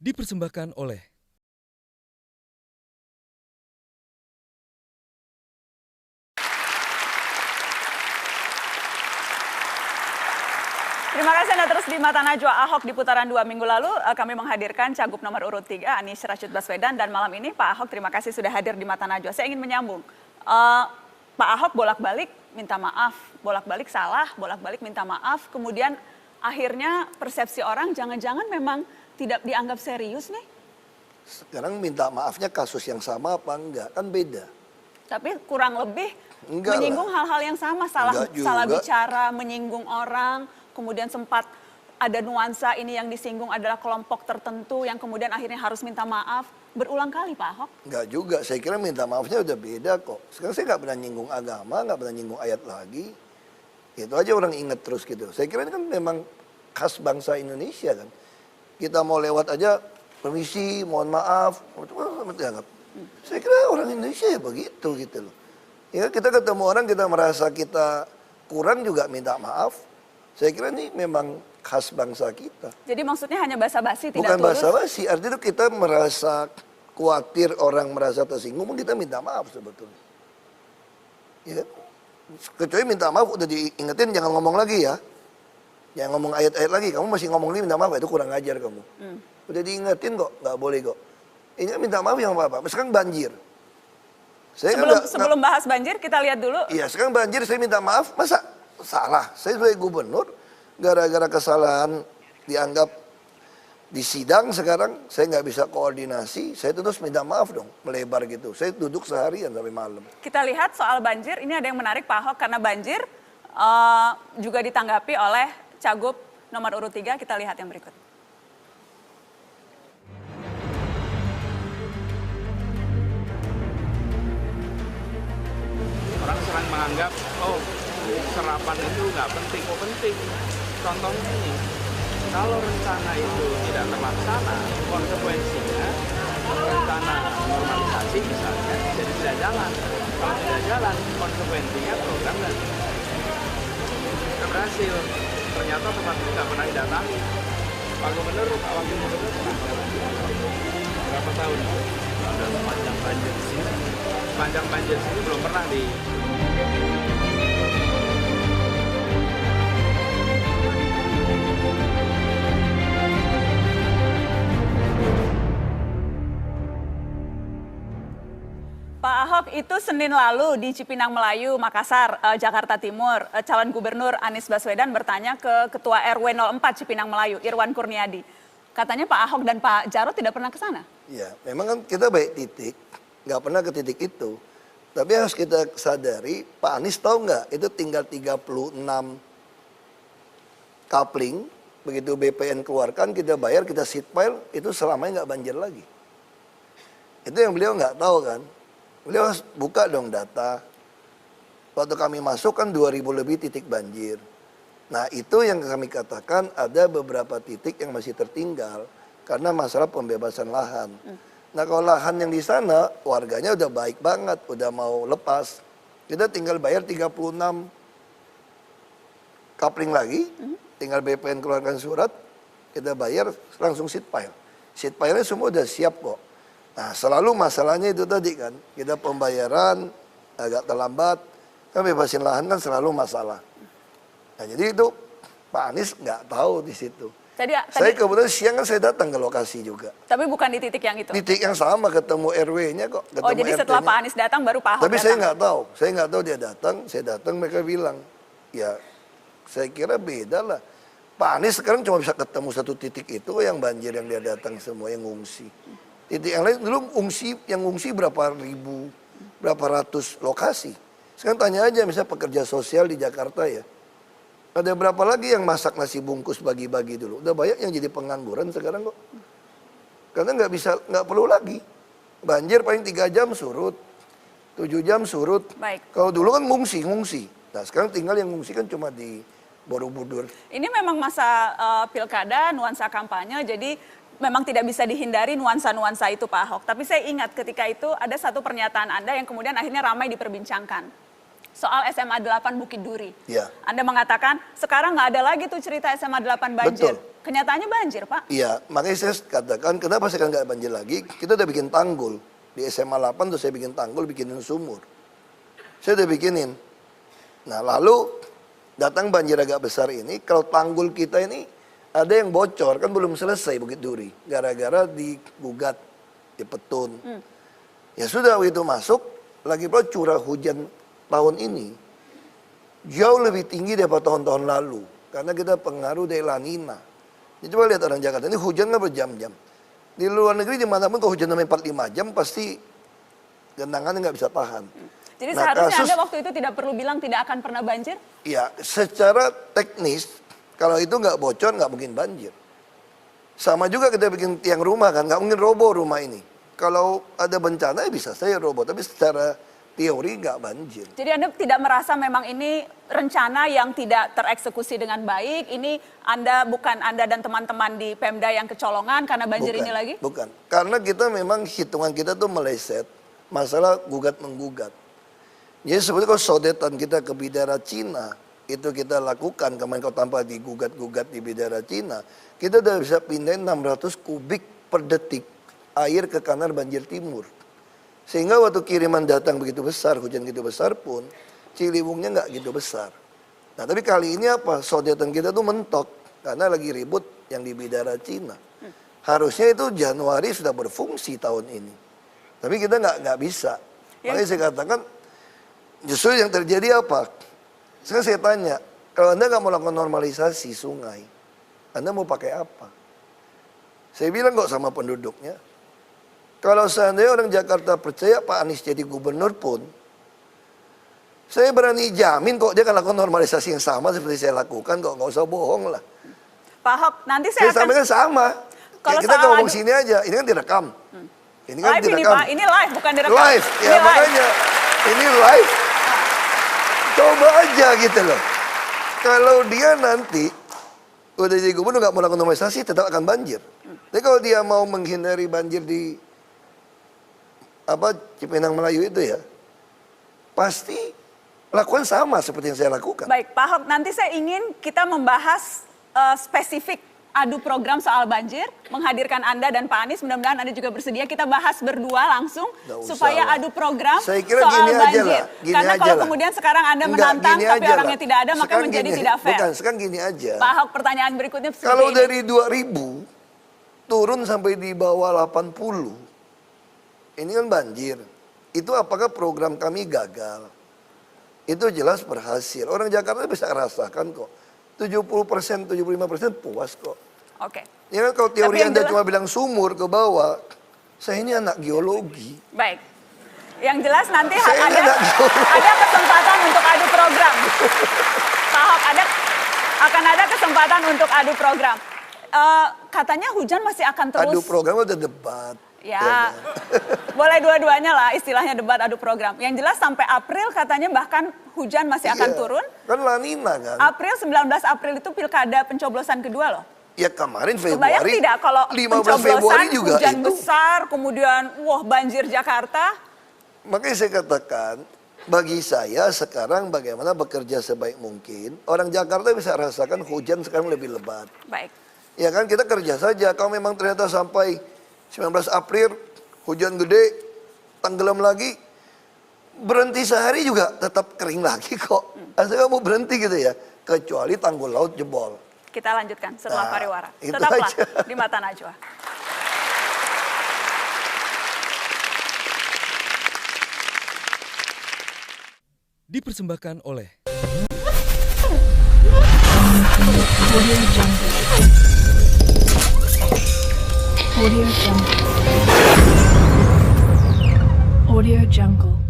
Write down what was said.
dipersembahkan oleh Terima kasih Anda terus di Mata Najwa. Ahok di putaran 2 minggu lalu kami menghadirkan Cagup nomor urut 3 Anies Rashid Baswedan, dan malam ini Pak Ahok terima kasih sudah hadir di Mata Najwa. Saya ingin menyambung, Pak Ahok bolak-balik minta maaf, bolak-balik salah, bolak-balik minta maaf, kemudian akhirnya persepsi orang jangan-jangan memang tidak dianggap serius nih. Sekarang minta maafnya kasus yang sama apa enggak, kan beda. Tapi kurang lebih Enggak menyinggung lah. hal-hal yang sama, salah Enggak juga. bicara, menyinggung orang, kemudian sempat ada nuansa ini yang disinggung adalah kelompok tertentu yang kemudian akhirnya harus minta maaf. Berulang kali Pak Ahok. Enggak juga, saya kira minta maafnya udah beda kok. Sekarang saya nggak pernah nyinggung agama, nggak pernah nyinggung ayat lagi. Itu aja orang inget terus gitu. Saya kira ini kan memang khas bangsa Indonesia kan. Kita mau lewat aja, permisi, mohon maaf. Saya kira orang Indonesia ya begitu gitu loh. Ya kita ketemu orang, kita merasa kita kurang juga minta maaf. Saya kira ini memang khas bangsa kita. Jadi maksudnya hanya basa-basi, tidak Bukan tulus? basa-basi, artinya kita merasa khawatir orang merasa tersinggung, kita minta maaf sebetulnya. Ya, kecuali minta maaf udah diingetin jangan ngomong lagi ya. Jangan ngomong ayat-ayat lagi, kamu masih ngomong ini minta maaf, itu kurang ajar kamu. Udah diingetin kok, nggak boleh kok. Ini minta maaf yang apa-apa, sekarang banjir. Saya Sebelum bahas banjir, kita lihat dulu. Iya, sekarang banjir saya minta maaf, masa salah? Saya sebagai gubernur, gara-gara kesalahan dianggap di sidang sekarang, saya nggak bisa koordinasi, saya terus minta maaf dong, melebar gitu. Saya duduk seharian sampai malam. Kita lihat soal banjir, ini ada yang menarik Pak Ahok, karena banjir juga ditanggapi oleh Cagup nomor urut 3, kita lihat yang berikut. Orang sering menganggap, oh serapan itu nggak penting, oh penting. Contohnya ini, kalau rencana itu tidak terlaksana, konsekuensinya rencana normalisasi misalnya jadi tidak jalan. Kalau tidak jalan, konsekuensinya program dan tidak berhasil. Ternyata tempat itu nggak pernah didatangi. Pak Gubernur, Pak Wakil Gubernur pernah jalan berapa tahun? Ada sepanjang banjir di sini. Sepanjang banjir sini belum pernah di. Pak Ahok, itu Senin lalu di Cipinang Melayu, Makassar, Jakarta Timur, calon gubernur Anies Baswedan bertanya ke Ketua RW 04 Cipinang Melayu, Irwan Kurniadi. Katanya Pak Ahok dan Pak Jarod tidak pernah ke sana. Ya, memang kan kita baik titik, nggak pernah ke titik itu. Tapi harus kita sadari, Pak Anies tahu nggak, itu tinggal 36 coupling, begitu BPN keluarkan, kita bayar, kita seat pile, itu selamanya nggak banjir lagi. Itu yang beliau nggak tahu kan. Beliau harus buka dong data. Waktu kami masuk kan 2000 lebih titik banjir. Nah itu yang kami katakan ada beberapa titik yang masih tertinggal karena masalah pembebasan lahan. Nah kalau lahan yang di sana warganya udah baik banget, udah mau lepas. Kita tinggal bayar 36 coupling lagi, tinggal BPN keluarkan surat, kita bayar langsung seat pile. Seat pile-nya semua udah siap kok. Nah selalu masalahnya itu tadi kan, kita pembayaran agak terlambat, kan bebasin lahan kan selalu masalah. Nah jadi itu Pak Anies nggak tahu di situ. Saya kebetulan siang kan saya datang ke lokasi juga. Tapi bukan di titik yang itu? Titik yang sama, ketemu RW-nya kok. Ketemu oh jadi setelah RT-nya. Pak Anies datang baru Pak Ahok Tapi datang? saya nggak tahu dia datang, saya datang mereka bilang, ya saya kira beda lah. Pak Anies sekarang cuma bisa ketemu satu titik itu yang banjir yang dia datang semua yang ngungsi. Titik yang lain dulu yang ngungsi berapa ribu, berapa ratus lokasi. Sekarang tanya aja misalnya pekerja sosial di Jakarta ya. Ada berapa lagi yang masak nasi bungkus bagi-bagi dulu. Udah banyak yang jadi pengangguran sekarang kok. Karena nggak perlu lagi. Banjir paling 3 jam surut, 7 jam surut. Baik. Kalau dulu kan ngungsi. Nah sekarang tinggal yang ngungsi kan cuma di Borobudur. Ini memang masa pilkada, nuansa kampanye, jadi memang tidak bisa dihindari nuansa-nuansa itu Pak Ahok. Tapi saya ingat ketika itu ada satu pernyataan Anda yang kemudian akhirnya ramai diperbincangkan. soal SMA 8 Bukit Duri. Iya. Anda mengatakan sekarang nggak ada lagi tuh cerita SMA 8 banjir. Betul. Kenyataannya banjir, Pak. Iya, makanya saya katakan kenapa sekarang nggak banjir lagi? Kita udah bikin tanggul. Di SMA 8 tuh saya bikin tanggul, bikinin sumur. Saya udah bikinin. Nah lalu datang banjir agak besar ini, kalau tanggul kita ini ada yang bocor, kan belum selesai Bukit Duri. Gara-gara digugat, dipetun. Ya sudah begitu masuk, lagi pula curah hujan tahun ini jauh lebih tinggi daripada tahun-tahun lalu. Karena kita pengaruh dari La Nina. Jadi coba lihat orang Jakarta, ini hujan kan berjam-jam. Di luar negeri dimanapun kalau hujan sampai 45 jam pasti genangannya nggak bisa tahan. Jadi seharusnya Anda waktu itu tidak perlu bilang tidak akan pernah banjir? Ya, secara teknis kalau itu nggak bocor nggak mungkin banjir. Sama juga kita bikin tiang rumah kan, nggak mungkin roboh rumah ini. Kalau ada bencana ya bisa saya roboh, tapi secara teori nggak banjir. Jadi Anda tidak merasa memang ini rencana yang tidak tereksekusi dengan baik? Ini bukan Anda dan teman-teman di Pemda yang kecolongan karena banjir Bukan, ini lagi? Bukan, karena kita memang hitungan kita tuh meleset masalah gugat-menggugat. Jadi sebetulnya kalau sodetan kita ke bidara Cina, itu kita lakukan kemarin kalau tanpa digugat-gugat di bidara Cina, kita udah bisa pindahin 600 kubik per detik air ke kanal banjir timur. Sehingga waktu kiriman datang begitu besar, hujan gitu besar pun, Ciliwungnya nggak gitu besar. Nah tapi kali ini apa? Sodetan kita tuh mentok, karena lagi ribut yang di bidara Cina. Harusnya itu Januari sudah berfungsi tahun ini. Tapi kita nggak bisa. Makanya saya katakan, justru yang terjadi apa? Sekarang saya tanya, kalau Anda nggak mau lakukan normalisasi sungai, Anda mau pakai apa? Saya bilang kok sama penduduknya, kalau seandainya orang Jakarta percaya Pak Anies jadi gubernur pun, saya berani jamin kok dia akan lakukan normalisasi yang sama seperti saya lakukan kok, nggak usah bohong lah. Pak Ahok, nanti saya akan... sampaikan sama. Kalau kita soal ngomong sini aja, ini kan direkam. Ini kan live ini direkam. Pak, ini live bukan direkam. Live, ya Ini makanya ini live. Coba aja gitu loh. Kalau dia nanti udah jadi gubernur nggak mau lakukan normalisasi, tetap akan banjir. Tapi kalau dia mau menghindari banjir di Cipinang Melayu itu ya, pasti lakukan sama seperti yang saya lakukan. Baik, Pak Ahok, nanti saya ingin kita membahas spesifik adu program soal banjir, menghadirkan Anda dan Pak Anies, mudah-mudahan Anda juga bersedia, kita bahas berdua langsung supaya adu program saya kira soal gini banjir. Aja lah, gini karena aja kalau lah. kemudian sekarang Anda menantang tapi orangnya tidak ada, maka sekarang menjadi gini, tidak fair. Bukan, sekarang gini aja. Pak Ahok, pertanyaan berikutnya seperti kalau ini. dari 2000 turun sampai di bawah 80, ini kan banjir. Itu apakah program kami gagal? Itu jelas berhasil. Orang Jakarta bisa rasakan kok. 70%, 75% puas kok. Oke. Ya kan kalau teori Tapi Anda jelas... cuma bilang sumur ke bawah, saya ini anak geologi. Baik. Yang jelas nanti Saya ada kesempatan untuk adu program. Pak Ahok, akan ada kesempatan untuk adu program. Katanya hujan masih akan terus. Adu program udah debat. Ya, boleh dua-duanya lah istilahnya debat adu program. Yang jelas sampai April katanya bahkan hujan masih akan turun. Kan La Nina kan. April, 19 April itu pilkada pencoblosan kedua loh. Ya kemarin Februari. Kebayang tidak kalau 15 Februari juga hujan itu. besar, kemudian banjir Jakarta. Makanya saya katakan, bagi saya sekarang bagaimana bekerja sebaik mungkin. Orang Jakarta bisa rasakan hujan sekarang lebih lebat. Baik. Ya kan kita kerja saja. Kalau memang ternyata sampai 19 April hujan gede, tenggelam lagi, berhenti sehari juga tetap kering lagi kok. Asal kamu berhenti gitu ya, kecuali tanggul laut jebol. Kita lanjutkan setelah pariwara. Itu Tetaplah aja. di Mata Najwa. Dipersembahkan oleh Audio Jungle.